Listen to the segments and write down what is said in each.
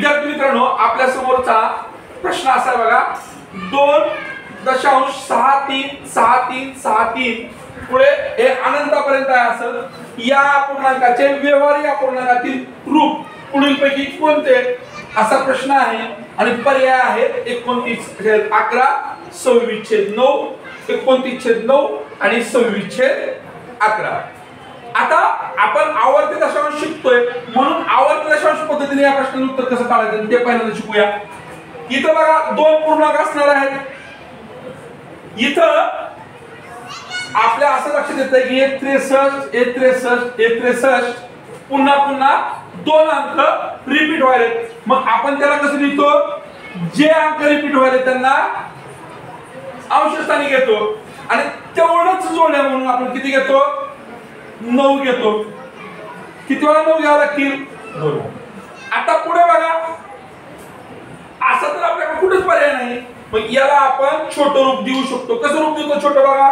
विद्यार्थी मित्रांनो, आपल्या समोरचा प्रश्न असा आहे बघा, 2.636363 पुढे हे अनंतापर्यंत आहे असं या पूर्णांकाचे व्यवहारिक अपूर्णांकातील रूप पुढीलपैकी कोणते असा प्रश्न आहे आणि पर्याय आहेत 29/11 26/9 29/9 आणि 26/11. आता आपण आवर्ती दशांश शिकतोय म्हणून आवर्ती दशांश पद्धतीने या प्रश्नाचं उत्तर कसं काढायचं ते पहिल्यांदा शिकूया. इथं बघा दोन पूर्णांक असणार आहेत. इथं आपल्या असं लक्षात येतं की 63 पुन्हा पुन्हा दोन अंक रिपीट व्हायले. मग आपण त्याला कसं लिहितो, जे अंक रिपीट व्हायले त्यांना अंशस्थानी घेतो आणि तेवढंच जोड्या म्हणून आपण किती घेतो, 9 घेतो. किती वेळा 9 घ्यावं लागतील, 2. आता पुढे बघा, असं तर आपल्याकडे कुठेच पर्याय नाही. मग याला आपण छोटं रूप देऊ शकतो. कसं रूप देतो छोटं बघा,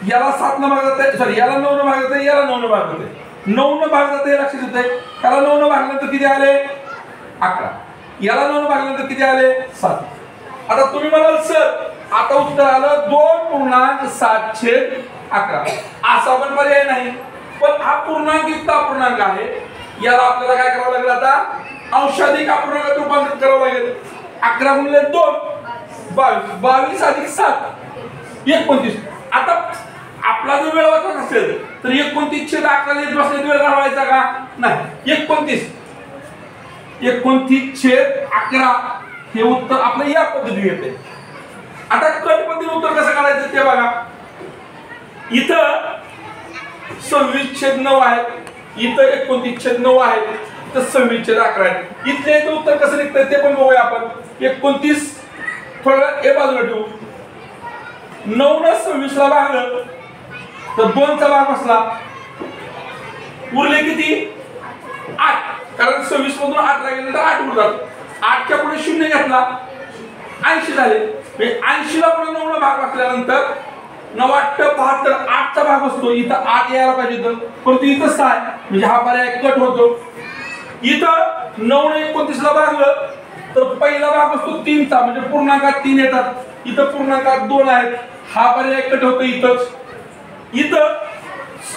याला 7 न भाग जाते, सॉरी याला 9 न भाग जाते, याला 9 न भाग जाते, 9 न भाग जाते हे लक्षात येते. त्याला 9 न भागल्यानंतर किती आले, 11. याला 9 न भागल्यानंतर किती आले, 7. आता तुम्ही म्हणाल सर आता उत्तर आलं 2.7/11. असा पण पर्याय नाही. पण हा पूर्णांक इतका अपूर्णांक आहे, याला आपल्याला काय करावं लागेल, आता अंशाधिक अपूर्णांकात रूपांतरित करावं लागेल. 11 गुणिले 2 22, 22 अधिक 7 29. आता आपला जर वेळ वाचत असेल तर 29/11 येत बसण्यात वेळ घालवायचा का नाही. 29/11 हे उत्तर आपलं या पद्धतीने येते. आता कट पद्धतीने उत्तर कसं काढायचं ते बघा. इथं 26/9 आहे, इथं 29/9 आहे, तर 26/11 आहे. इथले इथं उत्तर कसं निघतंय ते पण बघूया आपण. 29 थोडं हे बाजूला ठेवू, 9 ने 26 ला भागलं तर 2 चा भाग बसला, उरले किती 8. कारण 26 मधून 8 ला गेले तर 8 उरतात. 8 च्या पुढे 0 घेतला 80 झाले. 80 ला पुढे 9 ने भाग बसल्यानंतर 9 8 72, 8 चा भाग बसतो. इथं 8 यायला पाहिजे होतं परंतु इथं 6 आहे म्हणजे हा पर्याय कट होतो. इथं 9 ने 29 ला भागलं तर पहिला भाग बसतो 3 चा म्हणजे पूर्णांकात 3 येतात. इथं पूर्णांकात 2 आहेत, हा पर्याय कट होतो. इथंच इथं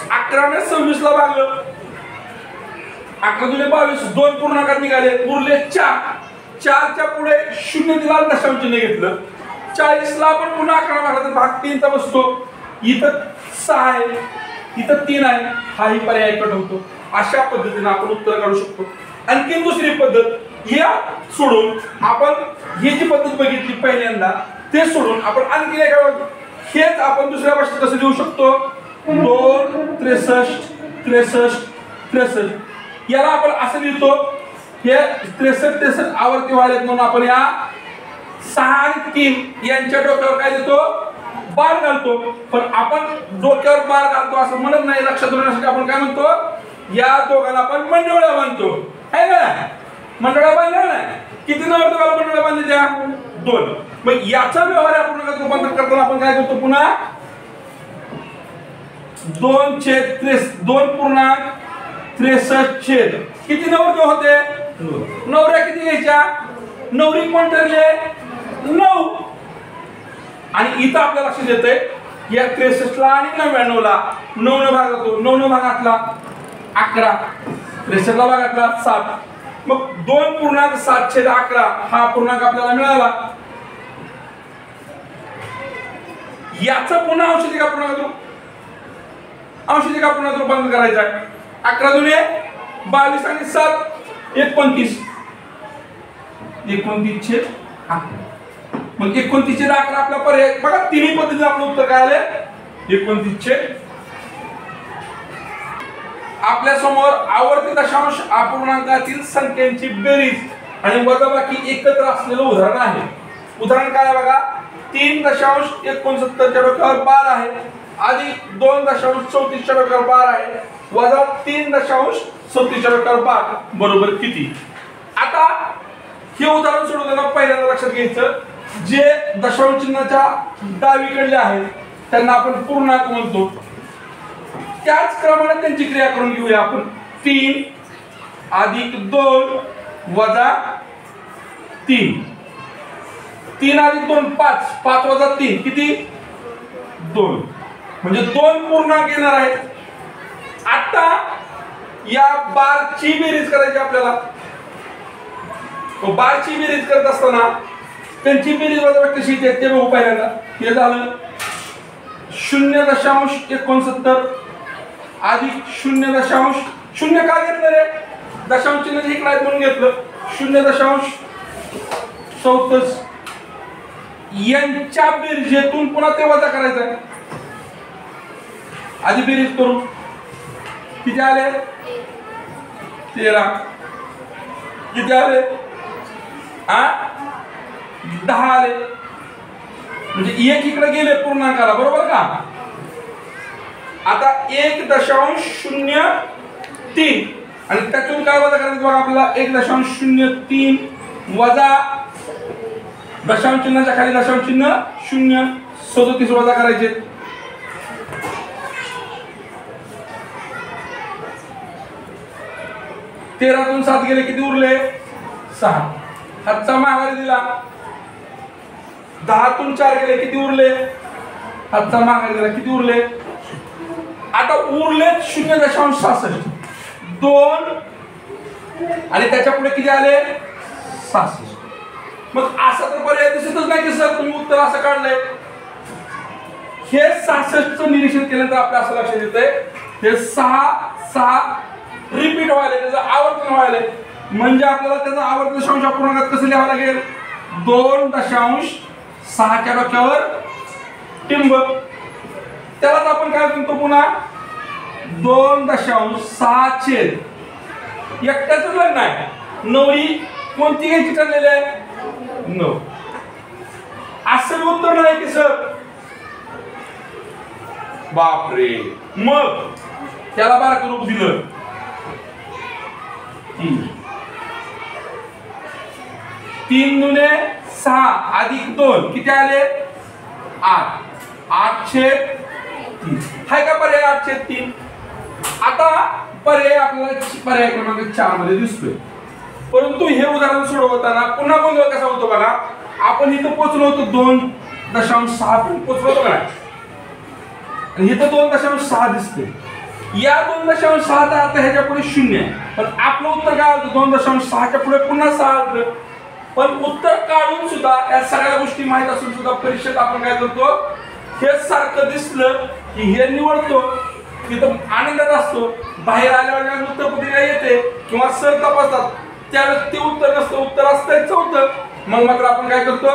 11 ने 26 ला भागलं, 11 दुने 22, 2 पूर्णांकात निघाले, उरले 4. 4 च्या पुढे 0 दिला, दशांश चिन्ह घेतलं. 40 ला आपण पुन्हा 11 भागला तर भाग 3 चा बसतो. इथं 6 आहे, इथं 3 आहे, हाही पर्याय कट होतो. अशा पद्धतीने आपण उत्तर काढू शकतो. आणखी दुसरी पद्धत या सोडून आपण ही जी पद्धत बघितली पहिल्यांदा ते सोडून आपण आणखी एक हेच आपण दुसऱ्या भाषेत कसं लिहू शकतो, 2 63 63. याला आपण असं लिहितो, हे 63 आवर्ती व्हायला म्हणून आपण या 6 आणि 3 यांच्या डोक्यावर काय देतो, बार घालतो. पण आपण डोक्यावर बार घालतो असं म्हणत नाही. लक्षात ठेवण्यासाठी आपण काय म्हणतो, या दोघांना आपण मंडोळ्या बांधतो, है ना. मंडोळ्या बांधल्या ना, किती नंबर दोघांना मंडोळ्या बांधली त्या, 2. मग याचा व्यवहार आपण रूपांतर करताना आपण काय करतो, पुन्हा 2.63 किती नवर होते, नवऱ्या किती घ्यायच्या, नवरी कोण ठरले, 9. आणि इथं आपल्या लक्षात येतंय या 63 ला आणि 99 ला 9 ने भाग जातो. 9 ने भागातला 11, 63 ला भागातला 7. मग 2.7/11 हा पूर्णांक आपल्याला मिळाला. याचा पुन्हा अंशाधिक अपूर्णांकात रूपांतर करायचं आहे. 11 दुने 22 आणि 7 29. 29/11. मग 29/11 आपला पर्याय बघा. तिन्ही पद्धतीने आपलं उत्तर काय आले, 29. आपल्या समोर आवर्ती दशांश अपूर्णांकातील संख्यांची बेरीज आणि वजाबाकी एकत्र असलेलं उदाहरण आहे. उदाहरण काय बघा, 3.69 च्या डोक्यावर 12 आहे, अधिक 2.34 च्या डोक्यावर 12 आहे, वजा 3.37 च्या डोक्यावर 12 बरोबर किती. आता हे उदाहरण सोडवताना पहिल्यांदा लक्षात घ्यायचं, जे दशांश चिन्हाच्या डावीकडले आहेत त्यांना आपण पूर्णांक म्हणतो. त्याच क्रमाने त्यांची क्रिया करून घेऊया आपण. 3 अधिक 2 वजा 3 3 अधिक 2 5 5 वजा 3 किती 2 म्हणजे 2 पूर्णांक येणार आहेत. आता या बारची बेरीज करायची आपल्याला. बारची बेरीज करत असताना त्यांची बेरीज वजाबाकी कशी येते ते बघू. पहिल्यांदा हे झालं 0.69 अधिक 0.0 का घेतलं रे दशांश चिन्ह इकडे आहेत म्हणून घेतलं. 0.34 यांच्या बेरजेतून पुन्हा ते वजा करायचं आहे. आधी बेरीज करू किती आले 13 किती आले 10 आले म्हणजे 1 इकडे गेले पूर्णांकाला बरोबर का. आता 1.03 आणि त्यातून काय वजा करायचं बघा आपल्याला 1.03 वजा दशांश चिन्हाच्या खाली दशांश चिन्ह 0 37 वजा करायचे. तेरातून 7 गेले किती उरले 6 हातचा माघारी दिला. 10तून 4 गेले किती उरले हातचा माघारी दिला किती उरले. आता उरले 0.66 2 आणि त्याच्या पुढे किती आले 66. मग असा तर पर्याय दिसतच नाही की सर तुम्ही उत्तर असं काढलंय. हे 66चं निरीक्षण केल्यानंतर आपल्या असं लक्षात येतंय हे 6 रिपीट व्हायला त्याचं आवर्तन व्हायला म्हणजे आपल्याला त्याचा आवर्त दशांश अपूर्णांकात कसं लिहावं लागेल 2.6 च्या डोक्यावर टिंब. त्यालाच आपण काय म्हणतो पुन्हा 2.6 छेद एकट्याच लग्न आहे. 9 कोणती घ्यायची ठरलेली आहे 9. असं उत्तर नाही की सर बापरे. मग त्याला बारक रूप दिलं 3 दुने 6 अधिक 2 किती आले 8 छेद 3 हाय का पर्याय 8 छेद 3. आता पर्याय आपल्याला पर्याय क्रमांक 4 मध्ये दिसतोय. परंतु हे उदाहरण सोडवताना पुन्हा गोंधळ कसा होतो बघा. आपण इथं पोहोचलो होतो 2.6 पर्यंत पोहोचलो होतो का आणि इथं 2.6 दिसते. या 2.6 आता ह्याच्या पुढे 0 आहे पण आपलं उत्तर काय होतं 2.6 च्या पुढे पुन्हा 6 आलं. पण उत्तर काढून सुद्धा या सगळ्या गोष्टी माहित असून सुद्धा परीक्षेत आपण काय करतो हे सारखं दिसलं की हे निवडतो तिथं आनंदात असतो. बाहेर आल्यावर उत्तरपत्रिका येते किंवा सर तपासतात त्यावेळेस ते उत्तर नसतं उत्तर असतं 4. मग मात्र आपण काय करतो